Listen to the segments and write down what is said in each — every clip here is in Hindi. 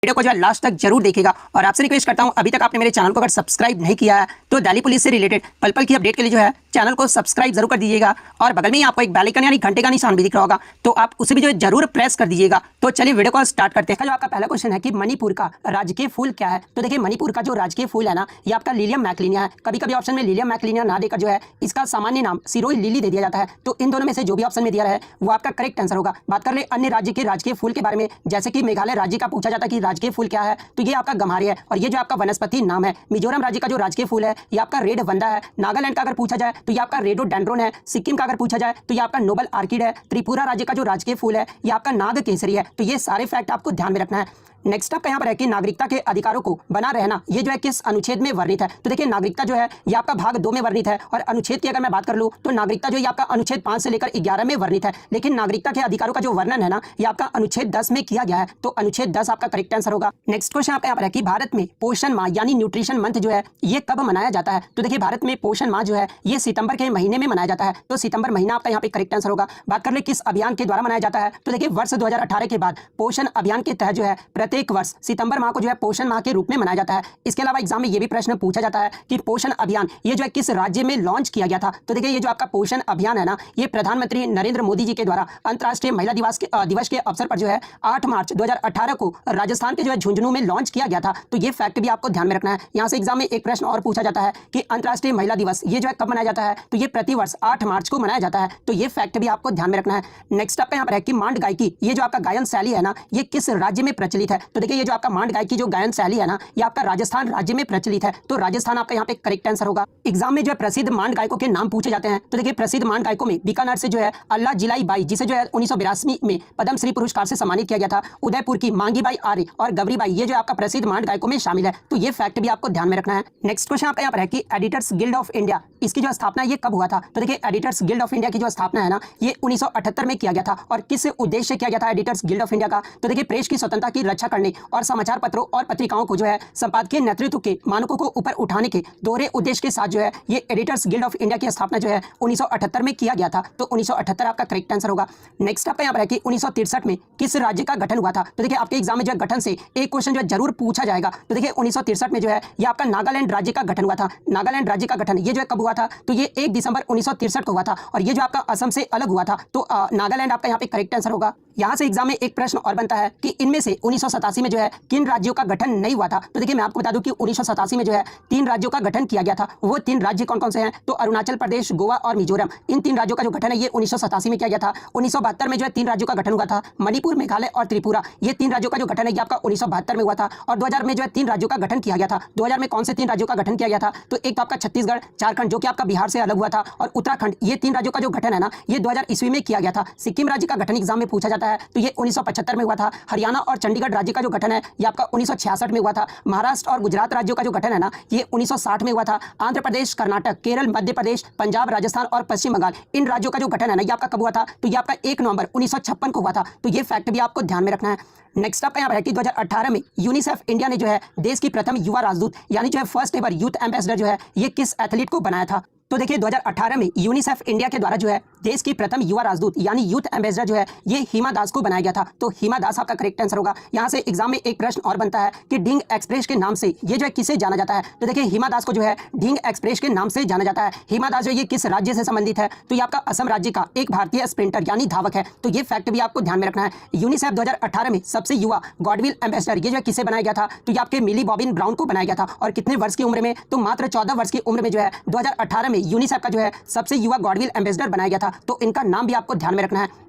वीडियो को जो है लास्ट तक जरूर देखेगा और आपसे रिक्वेस्ट करता हूं अभी तक आपने मेरे चैनल को अगर सब्सक्राइब नहीं किया है तो दिल्ली पुलिस से रिलेटेड पल पल की अपडेट के लिए जो है चैनल को सब्सक्राइब जरूर कर दीजिएगा और बगल में ही आपको एक बेल आइकन यानी घंटे का निशान भी दिख रहा होगा तो आप उसे भी जो है जरूर प्रेस कर दीजिएगा। तो चलिए वीडियो को स्टार्ट करते हैं। जो आपका पहला क्वेश्चन है कि मणिपुर का राजकीय फूल क्या है। तो देखिए मणिपुर का जो राजकीय फूल है ना ये आपका लिलियम मैकलिनिया है। कभी कभी ऑप्शन में लिलियम मैकलिनिया ना देकर जो है इसका सामान्य नाम सिरोई लिली दे दिया जाता है। तो इन दोनों में से जो भी ऑप्शन में दिया है वो आपका करेक्ट आंसर होगा। बात कर ले अन्य राज्य के राजकीय फूल के बारे में, जैसे कि मेघालय राज्य का पूछा जाता है कि राजकीय फूल क्या है तो ये आपका गम्हारी है और ये जो आपका वनस्पति नाम है। मिजोरम राज्य का जो राजकीय फूल है ये आपका रेड वंदा है। नागालैंड का अगर पूछा जाए तो ये आपका रेडोडेंड्रोन है। सिक्किम का अगर पूछा जाए तो ये आपका नोबल आर्किड है। त्रिपुरा राज्य का जो राजकीय फूल है ये आपका नाग केसरी है। तो ये सारे फैक्ट आपको ध्यान में रखना है। नेक्स्ट अप यहाँ पर है कि नागरिकता के अधिकारों को बना रहना ये जो है किस अनुच्छेद में वर्णित है। तो देखिए नागरिकता जो है ये आपका भाग 2 में वर्णित है और अनुच्छेद की अगर मैं बात कर लूँ तो नागरिकता जो ये आपका अनुच्छेद 5 से लेकर 11 में वर्णित है। लेकिन नागरिकता के अधिकारों का जो वर्णन है ना ये आपका अनुच्छेद 10 में किया गया है। तो अनुच्छेद 10 आपका करेक्ट आंसर होगा। नेक्स्ट क्वेश्चन यहाँ पर है कि भारत में पोषण माह यानी न्यूट्रिशन मंथ जो है ये कब मनाया जाता है। तो देखिए भारत में पोषण माह जो है ये सितंबर के महीने में मनाया जाता है। तो सितंबर महीना आपका यहाँ पे करेक्ट आंसर होगा। बात कर ले किस अभियान के द्वारा मनाया जाता है। तो देखिए वर्ष 2018 के बाद पोषण अभियान के तहत जो है प्रत्येक वर्ष सितंबर माह को जो है पोषण माह के रूप में मनाया जाता है। इसके अलावा एग्जाम में ये भी प्रश्न पूछा जाता है कि पोषण अभियान ये जो है किस राज्य में लॉन्च किया गया था। तो देखिए ये जो आपका पोषण अभियान है ना ये प्रधानमंत्री नरेंद्र मोदी जी के द्वारा अंतर्राष्ट्रीय महिला दिवस के अवसर पर जो है 8 मार्च 2018 को राजस्थान के जो है झुंझुनू में लॉन्च किया गया था। तो ये फैक्ट भी आपको ध्यान में रखना है। यहाँ से एग्जाम में एक प्रश्न और पूछा जाता है कि अंतर्राष्ट्रीय महिला दिवस ये जो है कब मनाया जाता है। तो ये प्रतिवर्ष 8 मार्च को मनाया जाता है। तो ये फैक्ट भी आपको ध्यान में रखना है। नेक्स्ट अप यहाँ पर है कि मांड गायकी ये जो आपका गायन शैली है ना ये किस राज्य में प्रचलित है। तो देखिए ये जो आपका मांड गायकी जो गायन शैली है ना ये आपका राजस्थान राज्य में प्रचलित है। तो राजस्थान आपका यहाँ पे करेक्ट आंसर होगा। एग्जाम में जो है प्रसिद्ध मांड गायकों के नाम पूछे जाते हैं। तो देखिए प्रसिद्ध मांड गायकों में बीकानेर से जो है अल्लाह जिलाई बाई जिसे जो है 1982 में पद्म श्री पुरस्कार से सम्मानित किया गया था। उदयपुर की मांगी बाई आर्य और गवरी बाई ये जो आपका प्रसिद्ध मांड गायकों में शामिल है। तो ये फैक्ट भी आपको ध्यान में रखना है। नेक्स्ट क्वेश्चन आपका यहाँ पर है कि एडिटर्स गिल्ड ऑफ इंडिया इसकी जो स्थापना ये कब हुआ था। तो देखिए एडिटर्स गिल्ड ऑफ इंडिया की जो स्थापना है ना ये 1978 में किया गया था। और किस उद्देश्य से किया गया था एडिटर्स गिल्ड ऑफ इंडिया का। तो देखिए प्रेस की स्वतंत्रता की रक्षा करने और समाचार पत्रों और पत्रिकाओं को जो है संपादकीय नेतृत्व के मानकों को ऊपर उठाने के दोहरे उद्देश्य के साथ जो है ये एडिटर्स गिल्ड ऑफ इंडिया की स्थापना जो है 1978 में किया गया था। तो 1978 आपका करेक्ट आंसर होगा। नेक्स्ट आपका यहाँ पर है कि 1963 में किस राज्य का गठन हुआ था। तो देखिए आपके एग्जाम में जो है गठन से एक क्वेश्चन जो है जरूर पूछा जाएगा। तो देखिए 1963 में जो है ये आपका नागालैंड राज्य का गठन हुआ था। नागालैंड राज्य का गठन ये जो है कब हुआ था। तो ये 1 दिसंबर 1963 को हुआ था और ये जो आपका असम से अलग हुआ था। तो नागालैंड आपका यहाँ पे करेक्ट आंसर होगा। यहाँ से एग्जाम में एक प्रश्न और बनता है कि इनमें से 1987 में जो है किन राज्यों का गठन नहीं हुआ था। तो देखिए मैं आपको बता दूं कि 1987 में जो है 3 राज्यों का गठन किया गया था। वो 3 राज्य कौन कौन से हैं। तो अरुणाचल प्रदेश, गोवा और मिजोरम। इन 3 राज्यों का जो गठन है ये 1987 में किया गया था। 1972 में जो है 3 राज्यों का गठन हुआ था। मणिपुर, मेघालय और त्रिपुरा ये 3 राज्यों का जो गठन है ये आपका 1972 में हुआ था। और 2000 में जो है 3 राज्यों का गठन किया गया था। 2000 में कौन से 3 राज्यों का गठन किया गया था। तो एक तो आपका छत्तीसगढ़, झारखंड जो कि आपका बिहार से अलग हुआ था और उत्तराखंड ये 3 राज्यों का जो गठन है ना ये 2000 ईस्वी में किया गया था। सिक्किम राज्य का गठन एग्जाम में पूछा जाता है तो ये 1975 में हुआ था। हरियाणा और चंडीगढ़ राज्य का जो गठन है ये आपका 1966 में हुआ था। महाराष्ट्र और गुजरात राज्यों का जो गठन है ना ये 1960 में हुआ था। आंध्र प्रदेश, कर्नाटक, केरल, मध्य प्रदेश, पंजाब, राजस्थान और पश्चिम बंगाल इन राज्यों का जो गठन है ना ये आपका कब हुआ था। तो ये आपका 1 नवंबर 1956 को हुआ था। तो ये फैक्ट भी आपको ध्यान में रखना है। नेक्स्ट आपका यहाँ है कि 2018 में यूनिसेफ इंडिया ने जो है देश की प्रथम युवा राजदूत यानी जो है फर्स्ट एवर यूथ एम्बेसडर जो है ये किस एथलीट को बनाया था। तो देखिए 2018 में यूनिसेफ इंडिया के द्वारा जो है देश की प्रथम युवा राजदूत यानी यूथ एम्बेसडर जो है ये हिमा दास को बनाया गया था। तो हिमा दास आपका करेक्ट आंसर होगा। यहाँ से एग्जाम में एक प्रश्न और बनता है कि ढींग एक्सप्रेस के नाम से ये जो है किसे जाना जाता है। तो देखिए हिमा दास को जो है ढींग एक्सप्रेस के नाम से जाना जाता है। हिमा दास जो ये किस राज्य से संबंधित है। तो ये आपका असम राज्य का एक भारतीय स्प्रिंटर यानी धावक है। तो ये फैक्ट भी आपको ध्यान में रखना है। यूनिसेफ 2018 में सबसे युवा गॉडविल एम्बेसडर ये जो है किसे बनाया गया था। तो ये आपके मिली बॉबिन ब्राउन को बनाया गया था। और कितने वर्ष की उम्र में। तो मात्र 14 वर्ष की उम्र में जो है 2018 में यूनिसेफ का जो है सबसे युवा गॉडविल एम्बेसडर बनाया गया था। तो इनका नाम भी आपको ध्यान में रखना है।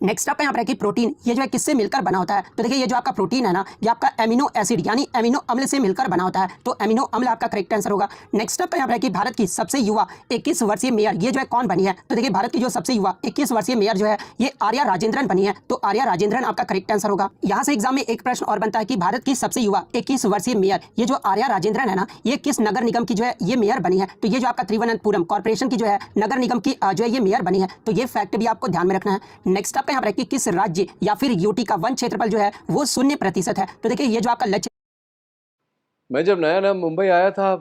नेक्स्ट आपका यहाँ पर है कि प्रोटीन ये जो है किससे मिलकर बना होता है। तो देखिए ये जो आपका प्रोटीन है ना ये आपका एमिनो एसिड यानी एमिनो अम्ल से मिलकर बना होता है। तो एमिनो अम्ल आपका करेक्ट आंसर होगा। नेक्स्ट आपका यहाँ पर है कि भारत की सबसे युवा 21 वर्षीय मेयर ये जो है कौन बनी है। तो देखिए भारत की जो सबसे युवा 21 वर्षीय मेयर जो है ये आर्या राजेंद्रन बनी है। तो आर्या राजेंद्रन आपका करेक्ट आंसर होगा। यहाँ से एग्जाम में एक प्रश्न और बनता है कि भारत की सबसे युवा 21 वर्षीय मेयर ये जो आर्या राजेंद्रन है ना ये किस नगर निगम की जो है ये मेयर बनी है। तो ये जो आपका तिरुवनंतपुरम कॉर्पोरेशन की जो है नगर निगम की जो है ये मेयर बनी है। तो ये फैक्ट भी आपको ध्यान में रखना है। नेक्स्ट आपका यहाँ पर है कि किस राज्य या फिर यूटी का वन क्षेत्रफल जो है वो 0% है। तो देखिए ये जो आपका लक्ष्य मैं जब नया नया मुंबई आया था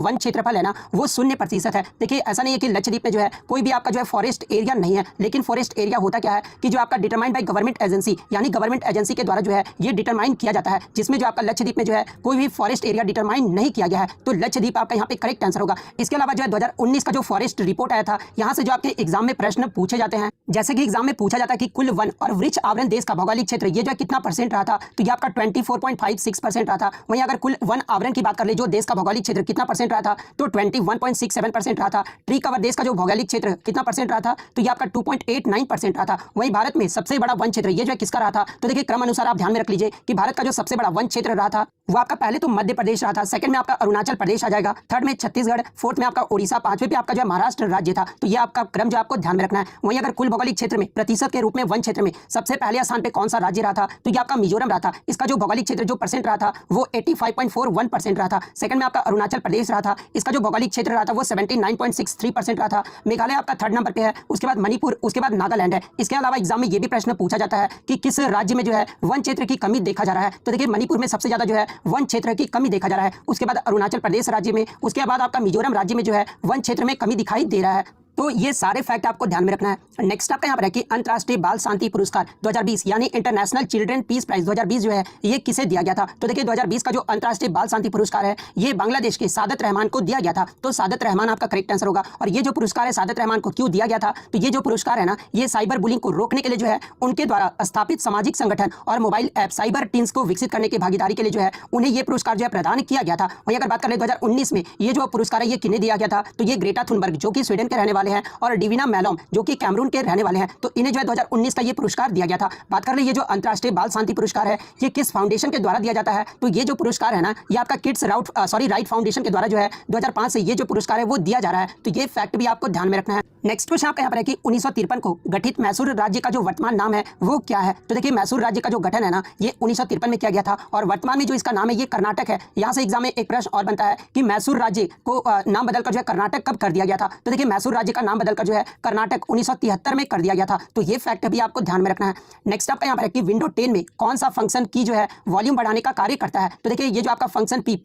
वन क्षेत्रफल है ना वो 0% है। देखिए ऐसा नहीं है कि लक्षद्वीप में जो है कोई भी आपका जो है फॉरेस्ट एरिया नहीं है, लेकिन फॉरेस्ट एरिया होता क्या है कि जो आपका डिटरमाइंड बाय गवर्नमेंट एजेंसी, यानी गवर्नमेंट एजेंसी के द्वारा जो है ये डिटरमाइन किया जाता है, जिसमें जो आपका लक्षद्वीप में जो है कोई भी फॉरेस्ट एरिया डिटरमाइन नहीं किया गया है। तो लक्षद्वीप आपका यहाँ पे करेक्ट आंसर होगा। इसके अलावा जो है 2019 का जो फॉरेस्ट रिपोर्ट आया था, यहाँ से जो आपके एग्जाम में प्रश्न पूछे जाते हैं, जैसे कि एग्जाम में पूछा जाता है कि कुल वन और वृक्ष आवरण देश का भौगोलिक क्षेत्र ये जो है कितना परसेंट रहा था, तो ये आपका 24.56% रहा था। वहीं अगर कुल वन आवरण की बात कर ले जो देश का भौगोलिक क्षेत्र कितना परसेंट रहा था, तो 21.67% रहा था। ट्री कवर देश का जो भौगोलिक क्षेत्र कितना परसेंट रहा था, तो ये आपका 2.89% रहा था। वहीं भारत में सबसे बड़ा वन क्षेत्र ये जो है किसका रहा था, तो देखिए क्रम अनुसार आप ध्यान में रख लीजिए कि भारत का जो सबसे बड़ा वन क्षेत्र रहा था वो आपका पहले तो मध्य प्रदेश रहा था, सेकंड में आपका अरुणाचल प्रदेश आ जाएगा, थर्ड में छत्तीसगढ़, फोर्थ में आपका ओडिशा, पांचवें पे आपका जो है महाराष्ट्र राज्य था। तो ये आपका क्रम जो आपको ध्यान में रखना है। वहीं अगर कुल भौगोलिक क्षेत्र में प्रतिशत के रूप में वन क्षेत्र में सबसे पहले स्थान पे कौन सा राज्य रहा था, तो ये आपका मिजोरम रहा था। इसका जो भौगोलिक क्षेत्र जो परसेंट रहा था वो 85.41% रहा था। सेकंड में आपका अरुणाचल प्रदेश रहा था, इसका जो भौगोलिक क्षेत्र रहा था वो 79.63% रहा था। मेघालय आपका थर्ड नंबर पे है, उसके बाद मणिपुर, उसके बाद नागालैंड है। इसके अलावा एग्जाम में ये भी प्रश्न पूछा जाता है कि किस राज्य में जो है वन क्षेत्र की कमी देखा जा रहा है, तो देखिए मणिपुर में सबसे ज्यादा जो है वन क्षेत्र की कमी देखा जा रहा है। उसके बाद अरुणाचल प्रदेश राज्य में, उसके बाद आपका मिजोरम राज्य में जो है वन क्षेत्र में कमी दिखाई दे रहा है। तो ये सारे फैक्ट आपको ध्यान में रखना है। नेक्स्ट आपका यहाँ पर है कि अंतर्राष्ट्रीय बाल शांति पुरस्कार 2020 यानी इंटरनेशनल चिल्ड्रन पीस प्राइज 2020 जो है ये किसे दिया गया था, तो देखिए 2020 का जो अंतर्राष्ट्रीय बाल शांति पुरस्कार है ये बांग्लादेश के सादत रहमान को दिया गया था। तो सादत रहमान आपका करेक्ट आंसर होगा। और ये जो पुरस्कार है सादत रहमान को क्यों दिया गया था, तो ये जो पुरस्कार है ना ये साइबर बुलिंग को रोकने के लिए जो है उनके द्वारा स्थापित सामाजिक संगठन और मोबाइल ऐप साइबर टीम्स को विकसित करने की भागीदारी के लिए जो है उन्हें ये पुरस्कार जो है प्रदान किया गया था। वहीं अगर बात करें 2019 में ये जो पुरस्कार है ये किन्हें दिया गया था, तो ये ग्रेटा थुनबर्ग जो कि स्वीडन के रहने वाले हैं और डिविना मैलोम जो कि कैमरून के रहने वाले हैं, तो इन्हें जो है 2019 का ये पुरस्कार दिया गया था। बात कर ले ये जो अंतर्राष्ट्रीय बाल शांति पुरस्कार है ये किस फाउंडेशन के द्वारा दिया जाता है, तो ये जो पुरस्कार है ना ये आपका किड्स राइट फाउंडेशन के द्वारा जो है 2005 से ये जो पुरस्कार है वो दिया जा रहा है। तो ये फैक्ट भी आपको ध्यान में रखना है। नेक्स्ट क्वेश्चन आपका यहाँ पर है कि 1953 को गठित मैसूर राज्य का जो वर्तमान नाम है वो क्या है, तो देखिए मैसूर राज्य का जो गठन है ना ये 1953 में किया गया था और वर्तमान में जो इसका नाम है ये कर्नाटक है। यहाँ से एग्जाम में एक प्रश्न और बनता है कि मैसूर राज्य को नाम बदलकर जो है कर्नाटक कब कर दिया गया था, तो देखिए मैसूर राज्य का नाम बदलकर जो है कर्नाटक 1973 में कर दिया गया था। तो ये फैक्ट भी आपको ध्यान में रखना है। नेक्स्ट आपका यहाँ पर है कि विंडो 10 में कौन सा फंक्शन की जो है वॉल्यूम बढ़ाने का कार्य करता है, तो देखिए ये जो आपका फंक्शन की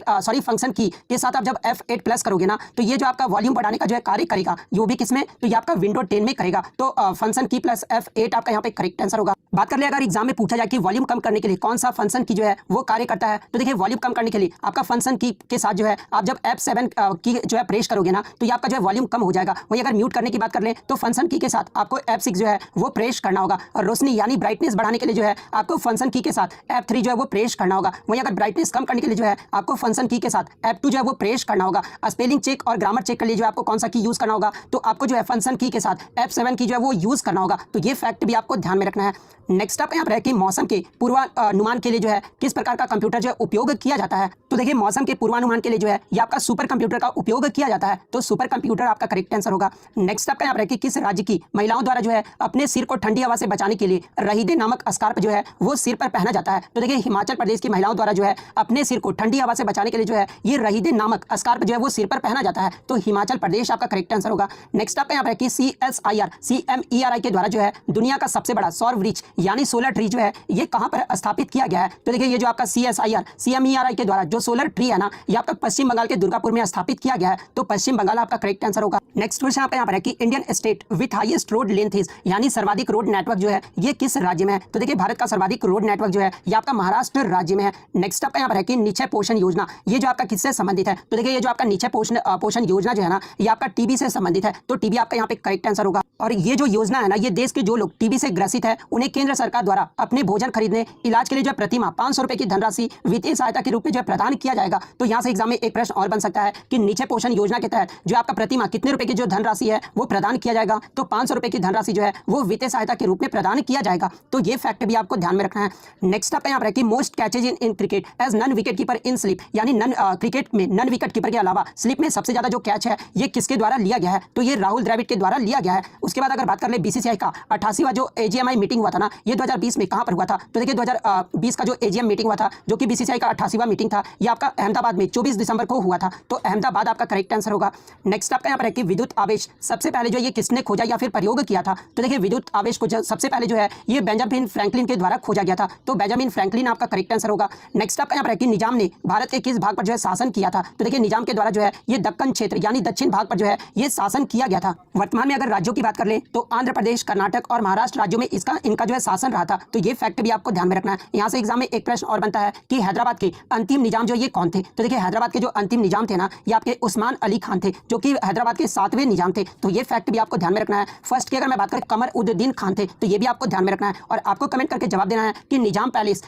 के साथ आप जब F8 प्लस करोगे ना तो ये जो आपका वॉल्यूम बढ़ाने का जो है कार्य करेगा वो भी किसमें, तो ये आपका विंडो 10 में करेगा। तो फंक्शन की प्लस F8 आपका यहाँ पे करेक्ट आंसर होगा। बात कर ले अगर एग्जाम में पूछा जाए कि वॉल्यूम कम करने के लिए कौन सा फंक्शन की जो है वो कार्य करता है, तो देखिए वॉल्यूम कम करने के लिए आपका फंक्शन की के साथ जो है आप जब F7 की जो है प्रेस करोगे ना तो ये आपका जो है वॉल्यूम कम हो जाएगा। वहीं अगर म्यूट करने की बात कर ले तो फंक्शन की के साथ आपको F6 जो है वो प्रेस करना होगा और रोशनी यानी ब्राइटनेस बढ़ाने के लिए जो है आपको फंक्शन की के साथ F3 जो है वो प्रेस करना होगा। वहीं अगर ब्राइटनेस कम करने के लिए जो है आपको फंक्शन की के साथ F2 जो है वो प्रेस करना होगा। स्पेलिंग चेक और ग्रामर चेक के लिए जो आपको कौन सा की यूज करना होगा, तो आपको जो है फंक्शन की के साथ F7 की जो है वो यूज करना होगा। तो ये फैक्ट भी आपको ध्यान में रखना है। नेक्स्ट आप यहाँ पर है कि मौसम के पूर्वानुमान के लिए जो है किस प्रकार का कंप्यूटर जो है उपयोग किया जाता है, तो देखिए मौसम के पूर्वानुमान के लिए जो है ये आपका सुपर कंप्यूटर का उपयोग किया जाता है। तो सुपर कंप्यूटर आपका करेक्ट आंसर होगा। नेक्स्ट आपका यहाँ पर है कि किस राज्य की महिलाओं द्वारा जो है अपने सिर को ठंडी हवा से बचाने के लिए रहीदे नामक स्कार्फ जो है वो सिर पर पहना जाता है, तो देखिए हिमाचल प्रदेश की महिलाओं द्वारा जो है अपने सिर को ठंडी हवा से बचाने के लिए जो है ये रहीदे नामक स्कार्फ जो है वो सिर पर पहना जाता है। तो हिमाचल प्रदेश आपका करेक्ट आंसर होगा। नेक्स्ट आपका यहाँ पर है कि CMERI के द्वारा जो है दुनिया का सबसे बड़ा सौर वृक्ष यानी सोलर ट्री जो है ये कहां पर स्थापित किया गया है, तो देखिए ये जो आपका CMERI के द्वारा जो सोलर ट्री है ना ये आपका पश्चिम बंगाल के दुर्गापुर में स्थापित किया गया है। तो पश्चिम बंगाल आपका करेक्ट आंसर होगा। नेक्स्ट क्वेश्चन यहाँ पर है कि Indian state with highest road length यानी सर्वाधिक रोड नेटवर्क जो है ये किस राज्य में है, तो देखिए भारत का सर्वाधिक रोड नेटवर्क जो है ये आपका महाराष्ट्र राज्य में है। नेक्स्ट आपका यहाँ पर है कि निश्चय पोषण योजना ये जो आपका किससे संबंधित है, तो देखिए ये जो आपका निश्चय पोषण योजना जो है ना ये आपका टीबी से संबंधित है। तो टीबी आपका यहाँ पे करेक्ट आंसर होगा। और ये जो योजना है ना ये देश के जो लोग टीबी से ग्रसित है उन्हें केंद्र सरकार द्वारा अपने भोजन खरीदने इलाज के लिए जो प्रतिमाह 500 रुपए की धनराशि वित्तीय सहायता के रूप में जो प्रदान किया जाएगा। तो यहाँ से एग्जाम में एक प्रश्न और बन सकता है कि निश्चय पोषण योजना के तहत जो आपका प्रतिमाह कितने रुपए की जो धनराशि है वो प्रदान किया जाएगा, तो 500 रुपए की धनराशि जो है वो वित्तीय सहायता के रूप में प्रदान किया जाएगा। तो ये फैक्ट भी आपको ध्यान में रखना है। नेक्स्ट आपका यहाँ पर है कि most catches in cricket as non wicket keeper in slip यानी क्रिकेट में नन विकेट कीपर के अलावा स्लिप में सबसे ज्यादा जो कैच है ये किसके द्वारा लिया गया है, तो ये राहुल द्रविड़ के द्वारा लिया गया है। उसके बाद अगर बात कर ले BCCI का 88वां जो AGMI मीटिंग हुआ था ना ये 2020 में कहां पर हुआ था, तो देखिए 2020 का जो AGM मीटिंग हुआ था जो कि BCCI का 88वां मीटिंग था ये आपका अहमदाबाद में 24 दिसंबर को हुआ था। तो अहमदाबाद आपका करेक्ट आंसर होगा। नेक्स्ट आपका यहाँ पर है कि विद्युत आवेश सबसे पहले जो ये किसने खोजा या फिर प्रयोग किया था, तो देखिए विद्युत आवेश को सबसे पहले जो है ये बेंजामिन फ्रैंकलिन के द्वारा खोजा गया था। तो बेंजामिन फ्रैंकलिन आपका करेक्ट आंसर होगा। नेक्स्ट आपका यहाँ पर है कि निजाम ने भारत के किस भाग पर जो है शासन किया था, तो देखिए निजाम के द्वारा जो है ये दक्कन क्षेत्र यानी दक्षिण भाग पर जो है ये शासन किया गया था। वर्तमान में अगर राज्यों की बात कर ले तो आंध्र प्रदेश, कर्नाटक और महाराष्ट्र राज्यों में इनका जो है शासन रहा था। तो ये फैक्ट भी आपको ध्यान में रखना है। यहाँ से एग्जाम में एक प्रश्न और बनता है कि हैदराबाद के अंतिम निजाम जो ये कौन थे, तो देखिए हैदराबाद के जो अंतिम निजाम थे ना ये आपके उस्मान अली खान थे, जो कि हैदराबाद के 7वें निजाम थे। तो ये फैक्ट भी आपको ध्यान में रखना है। फर्स्ट की अगर मैं बात करें कमर उद दीन खान थे, तो ये भी आपको ध्यान में रखना है और आपको कमेंट करके जवाब देना है कि निजाम पैलेस